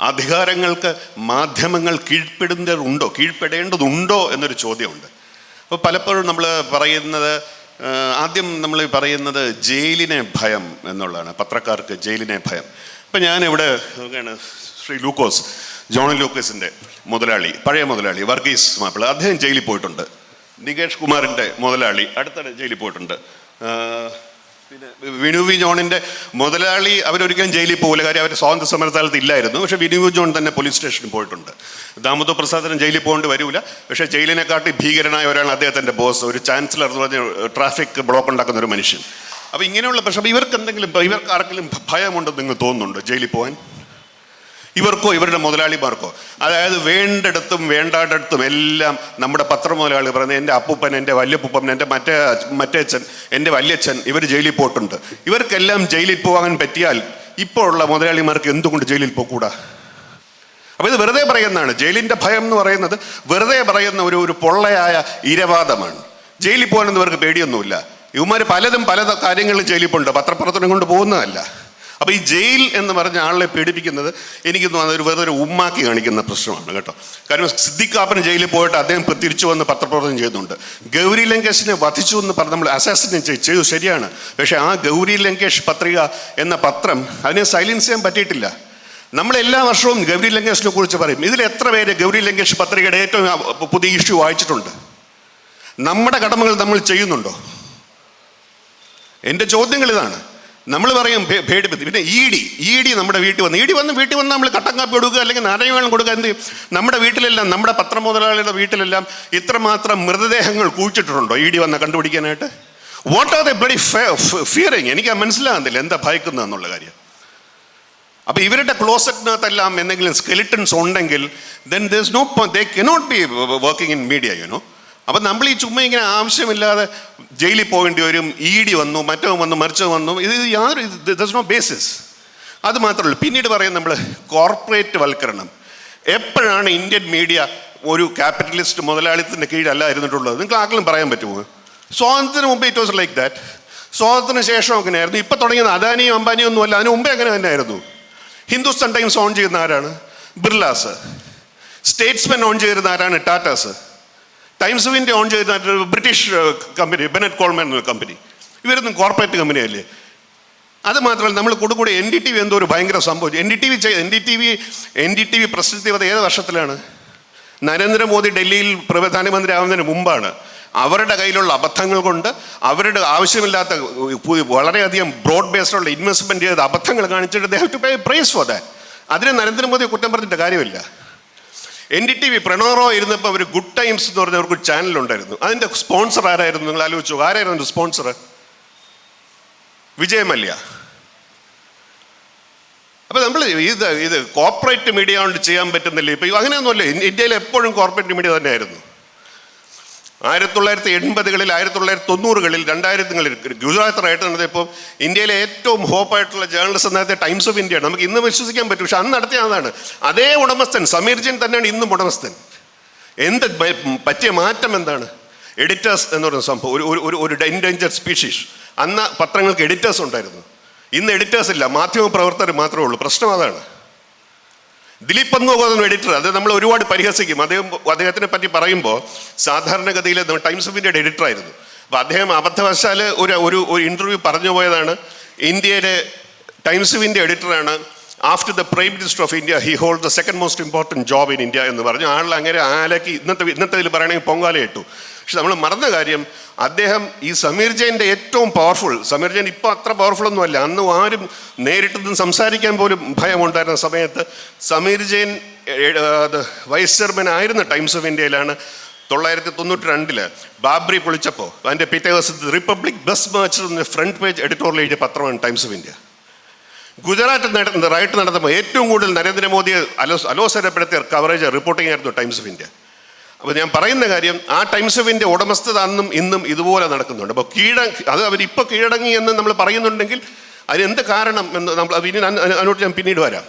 അധികാരങ്ങൾക്ക് മാധ്യമങ്ങൾ കീഴ്പ്പെടേണ്ടതുണ്ടോ എന്നൊരു ചോദ്യമുണ്ട്. അപ്പോൾ പലപ്പോഴും നമ്മൾ പറയുന്നത്, ആദ്യം നമ്മൾ പറയുന്നത് ജയിലിനെ ഭയം എന്നുള്ളതാണ്, പത്രക്കാർക്ക് ജയിലിനെ ഭയം. ഇപ്പം ഞാനിവിടെ നോക്കുകയാണ്, ശ്രീ ലൂക്കോസ്, ജോൺ ലൂക്കോസിൻ്റെ മുതലാളി, പഴയ മുതലാളി വർഗീസ് മാപ്പിള, അദ്ദേഹം ജയിലിൽ പോയിട്ടുണ്ട്. നികേഷ് കുമാറിൻ്റെ മുതലാളി അടുത്തിടെ ജയിലിൽ പോയിട്ടുണ്ട്. പിന്നെ വിനു വി ജോണിൻ്റെ മുതലാളി അവരൊരിക്കലും ജയിലിൽ പോകില്ല, കാര്യം അവർ സ്വാതന്ത്ര്യ സമരകാലത്ത് ഇല്ലായിരുന്നു. പക്ഷേ വിനു വി ജോൺ തന്നെ പോലീസ് സ്റ്റേഷനിൽ പോയിട്ടുണ്ട്. ദാമോദർ പ്രസാദിനും ജയിലിൽ പോകേണ്ടി വരില്ല. പക്ഷേ ജയിലിനെക്കാട്ടി ഭീകരനായ ഒരാൾ അദ്ദേഹത്തിൻ്റെ ബോസ്, ഒരു ചാൻസലർ എന്ന് പറഞ്ഞ ട്രാഫിക് ബ്ലോക്ക് ഉണ്ടാക്കുന്ന ഒരു മനുഷ്യൻ. അപ്പോൾ ഇങ്ങനെയുള്ള പ്രശ്നം ഇവർക്ക് ആർക്കെങ്കിലും ഭയമുണ്ടെന്ന് നിങ്ങൾ തോന്നുന്നുണ്ടോ ജയിലിൽ പോകാൻ? ഇവർക്കോ ഇവരുടെ മുതലാളിമാർക്കോ? അതായത് വേണ്ടിടത്തും വേണ്ടാടത്തും എല്ലാം നമ്മുടെ പത്രമുതലാളി പറയുന്നത് എൻ്റെ അപ്പൂപ്പൻ, എൻ്റെ വല്യപ്പൂപ്പൻ, എൻ്റെ മറ്റേച്ചൻ, എൻ്റെ വല്യച്ഛൻ ഇവർ ജയിലിൽ പോയിട്ടുണ്ട്. ഇവർക്കെല്ലാം ജയിലിൽ പോകാൻ പറ്റിയാൽ ഇപ്പോൾ ഉള്ള മുതലാളിമാർക്ക് എന്തുകൊണ്ട് ജയിലിൽ പോകൂടാ? അപ്പോൾ ഇത് വെറുതെ പറയുന്നതാണ്. ജയിലിൻ്റെ ഭയം എന്ന് പറയുന്നത് വെറുതെ പറയുന്ന ഒരു പൊള്ളയായ ഇരവാദമാണ്. ജയിലിൽ പോകാനൊന്നും ഇവർക്ക് പേടിയൊന്നുമില്ല. ഇവന്മാർ പലതും പല കാര്യങ്ങളിൽ ജയിലിൽ പോകണ്ട, പത്രപ്രവർത്തനം കൊണ്ട് പോകുന്നതല്ല. അപ്പോൾ ഈ ജയിൽ എന്ന് പറഞ്ഞ ആളെ പേടിപ്പിക്കുന്നത് എനിക്ക് തോന്നുന്നത് വെറുതെ ഉമ്മാക്കി കാണിക്കുന്ന പ്രശ്നമാണ് കേട്ടോ. കാരണം സിദ്ദിഖ് കാപ്പൻ ജയിലിൽ പോയിട്ട് അദ്ദേഹം തിരിച്ചു വന്ന് പത്രപ്രവർത്തനം ചെയ്യുന്നുണ്ട്. ഗൗരി ലങ്കേഷിനെ വധിച്ചു എന്ന് പറഞ്ഞ് നമ്മൾ അസാസിനേറ്റ് ചെയ്തു, ശരിയാണ്. പക്ഷേ ആ ഗൗരി ലങ്കേഷ് പത്രിക എന്ന പത്രം അതിനെ സൈലൻസ് ചെയ്യാൻ പറ്റിയിട്ടില്ല. നമ്മൾ എല്ലാ വർഷവും ഗൗരി ലങ്കേഷിനെ കുറിച്ച് പറയും. ഇതിൽ എത്ര പേര് ഗൗരി ലങ്കേഷ് പത്രികയുടെ ഏറ്റവും പുതിയ ഇഷ്യൂ വായിച്ചിട്ടുണ്ട്? നമ്മുടെ കടമകൾ നമ്മൾ ചെയ്യുന്നുണ്ടോ? എൻ്റെ ചോദ്യങ്ങൾ ഇതാണ്. നമ്മൾ പറയും പേടിപ്പത്തി. പിന്നെ ഇ ഡി നമ്മുടെ വീട്ടിൽ വന്ന് നമ്മൾ കട്ടൻ കാപ്പി കൊടുക്കുക, അല്ലെങ്കിൽ നാരങ്ങ വെള്ളം കൊടുക്കുക. എന്ത് ചെയ്യും? നമ്മുടെ വീട്ടിലെല്ലാം, നമ്മുടെ പത്രമുതലാളിയുടെ വീട്ടിലെല്ലാം ഇത്രമാത്രം മൃതദേഹങ്ങൾ കുഴിച്ചിട്ടുണ്ടോ ഇ ഡി വന്ന് കണ്ടുപിടിക്കാനായിട്ട്? What are the bloody fearing? എനിക്ക് മനസ്സിലാകുന്നില്ല എന്താ ഭയക്കുന്നത് എന്നുള്ള കാര്യം. അപ്പോൾ ഇവരുടെ ക്ലോസറ്റിനകത്തെല്ലാം എന്തെങ്കിലും സ്കെലിറ്റൻസ് ഉണ്ടെങ്കിൽ then they cannot be working in media, you know. അപ്പം നമ്മൾ ഈ ചുമ്മാ ഇങ്ങനെ ആവശ്യമില്ലാതെ ജയിലിൽ പോകേണ്ടി വരും, ഇ ഡി വന്നു, മറ്റോ വന്നു, മറിച്ചോ വന്നു, ഇത് യാതൊരു ദർസ് നോ ബേസിസ്. അത് മാത്രമല്ല, പിന്നീട് പറയും നമ്മൾ കോർപ്പറേറ്റ് വൽക്കരണം. എപ്പോഴാണ് ഇന്ത്യൻ മീഡിയ ഒരു ക്യാപിറ്റലിസ്റ്റ് മുതലാളിത്തത്തിൻ്റെ കീഴല്ലായിരുന്നിട്ടുള്ളത്? നിങ്ങൾക്ക് ആർക്കെങ്കിലും പറയാൻ പറ്റുമോ? സ്വാതന്ത്ര്യത്തിന് മുമ്പ് ഇറ്റ് വാസ് ലൈക്ക് ദാറ്റ്. സ്വാതന്ത്ര്യത്തിന് ശേഷം അങ്ങനെയായിരുന്നു. ഇപ്പം തുടങ്ങിയത് അദാനിയും അംബാനിയും ഒന്നും അല്ല, അതിന് മുമ്പേ അങ്ങനെ തന്നെയായിരുന്നു. ഹിന്ദുസ്ഥാൻ ടൈംസ് ഓൺ ചെയ്യുന്ന ആരാണ്? ബിർലാസ്. സ്റ്റേറ്റ്സ്മെൻ ഓൺ ചെയ്യുന്ന ആരാണ്? Tata's. Times of India on ചെയ്ത ബ്രിട്ടീഷ് കമ്പനി, ബെനറ്റ് കോൾമാൻ എന്ന കമ്പനി. ഇവരൊന്നും കോർപ്പറേറ്റ് കമ്പനിയല്ലേ? അത് മാത്രമല്ല, നമ്മൾ കൂടെ NDTV എന്തോ ഒരു ഭയങ്കര സംഭവം. NDTV പ്രസിദ്ധി ഏത് വർഷത്തിലാണ്? നരേന്ദ്രമോദി ഡൽഹിയിൽ പ്രധാനമന്ത്രി ആവുന്നതിന് മുമ്പാണ്. അവരുടെ കയ്യിലുള്ള അബദ്ധങ്ങൾ കൊണ്ട്, അവരുടെ ആവശ്യമില്ലാത്ത വളരെയധികം ബ്രോഡ് ബേസ്ഡുള്ള ഇൻവെസ്റ്റ്മെൻറ്റ് ചെയ്ത അബദ്ധങ്ങൾ കാണിച്ചിട്ട് they have to pay price for that. അതിന് നരേന്ദ്രമോദിയെ കുറ്റം പറഞ്ഞിട്ട് കാര്യമില്ല. NDTV പ്രണോറോ ഇരുന്നപ്പോൾ അവർ ഗുഡ് ടൈംസ് എന്ന് പറഞ്ഞ അവർക്ക് ചാനലുണ്ടായിരുന്നു. അതിൻ്റെ സ്പോൺസർ ആരായിരുന്നു? നിങ്ങൾ ആലോചിച്ചു, ആരായിരുന്നു അതിൻ്റെ സ്പോൺസർ? വിജയ് മല്യ. അപ്പോൾ നമ്മൾ ഇത് കോർപ്പറേറ്റ് മീഡിയ കൊണ്ട് ചെയ്യാൻ പറ്റുന്നില്ല. ഇപ്പോൾ അങ്ങനെയൊന്നുമല്ല. ഇന്ത്യയിൽ എപ്പോഴും കോർപ്പറേറ്റ് മീഡിയ തന്നെയായിരുന്നു. 1980-കളിൽ, 1990-കളിൽ, 2000-കളിൽ ഗുജറാത്ത് റൈറ്റ് നടത്തിയപ്പോൾ ഇന്ത്യയിലെ ഏറ്റവും ഹോപ്പായിട്ടുള്ള ജേർണലിസ്റ്റ് നേരത്തെ ടൈംസ് ഓഫ് ഇന്ത്യയാണ്. നമുക്ക് ഇന്ന് വിശ്വസിക്കാൻ പറ്റും. പക്ഷെ അന്ന് നടത്തിയ അതാണ്. അതേ ഉടമസ്ഥൻ സമീർ ജെയിൻ തന്നെയാണ് ഇന്നും ഉടമസ്ഥൻ. എന്ത് പറ്റിയ മാറ്റം എന്താണ്? എഡിറ്റേഴ്സ് എന്ന് പറയുന്ന സംഭവം ഒരു എൻഡേഞ്ചർഡ് സ്പീഷീസ്. അന്ന് പത്രങ്ങൾക്ക് എഡിറ്റേഴ്സ് ഉണ്ടായിരുന്നു. ഇന്ന് എഡിറ്റേഴ്സ് ഇല്ല, മാധ്യമ പ്രവർത്തകർ മാത്രമേ ഉള്ളൂ. പ്രശ്നം അതാണ്. ദിലീപ് പന്മുഖം എഡിറ്റർ, അത് നമ്മൾ ഒരുപാട് പരിഹസിക്കും. അദ്ദേഹത്തിനെ പറ്റി പറയുമ്പോൾ സാധാരണഗതിയിൽ ടൈംസ് ഓഫ് ഇന്ത്യയുടെ എഡിറ്ററായിരുന്നു. അപ്പോൾ അദ്ദേഹം അബദ്ധവശാൽ ഒരു ഇൻ്റർവ്യൂ പറഞ്ഞു പോയതാണ്. ഇന്ത്യയിലെ ടൈംസ് ഓഫ് ഇന്ത്യ എഡിറ്ററാണ്. After the prime minister of India he hold the second most important job in India എന്ന് പറഞ്ഞു. ആളിൽ അങ്ങനെ ആലക്കി ഇന്നത്തെ ഇതിൽ പറയുകയാണെങ്കിൽ പൊങ്കാല ഇട്ടു. പക്ഷെ നമ്മൾ മറന്ന കാര്യം, അദ്ദേഹം ഈ സമീർ ജെയിൻ്റെ ഏറ്റവും പവർഫുൾ, സമീർ ജെയിൻ ഇപ്പോൾ അത്ര പവർഫുൾ അല്ല, അന്ന് ആരും നേരിട്ടൊന്നും സംസാരിക്കാൻ പോലും ഭയമുണ്ടായിരുന്ന സമയത്ത് സമീർ ജെയിൻ വൈസ് ചെയർമാൻ ആയിരുന്ന ടൈംസ് ഓഫ് ഇന്ത്യയിലാണ് 1992 ബാബ്രി പൊളിച്ചപ്പോൾ അതിൻ്റെ പിറ്റേ ദിവസത്തെ റിപ്പബ്ലിക് ബസ് മാർച്ച് ഫ്രണ്ട് പേജ് എഡിറ്റോറിയൽ എഴുതിയ പത്രമാണ് times of India. Gujarat riot നടന്നപ്പോൾ ഏറ്റവും കൂടുതൽ നരേന്ദ്രമോദിയെ അലോസരപ്പെടുത്തിയ കവറേജ് റിപ്പോർട്ടിംഗ് ആയിരുന്നു ടൈംസ് ഓഫ് ഇന്ത്യ. അപ്പോൾ ഞാൻ പറയുന്ന കാര്യം, ആ ടൈംസ് ഓഫ് ഇന്ത്യ ഉടമസ്ഥത അന്നും ഇന്നും ഇതുപോലെ നടക്കുന്നുണ്ട്. അപ്പോൾ അത് അവരിപ്പോൾ കീഴടങ്ങി എന്ന് നമ്മൾ പറയുന്നുണ്ടെങ്കിൽ അതിനെന്ത് കാരണം എന്ന് നമ്മൾ അതിനോട് ഞാൻ പിന്നീട് വരാം.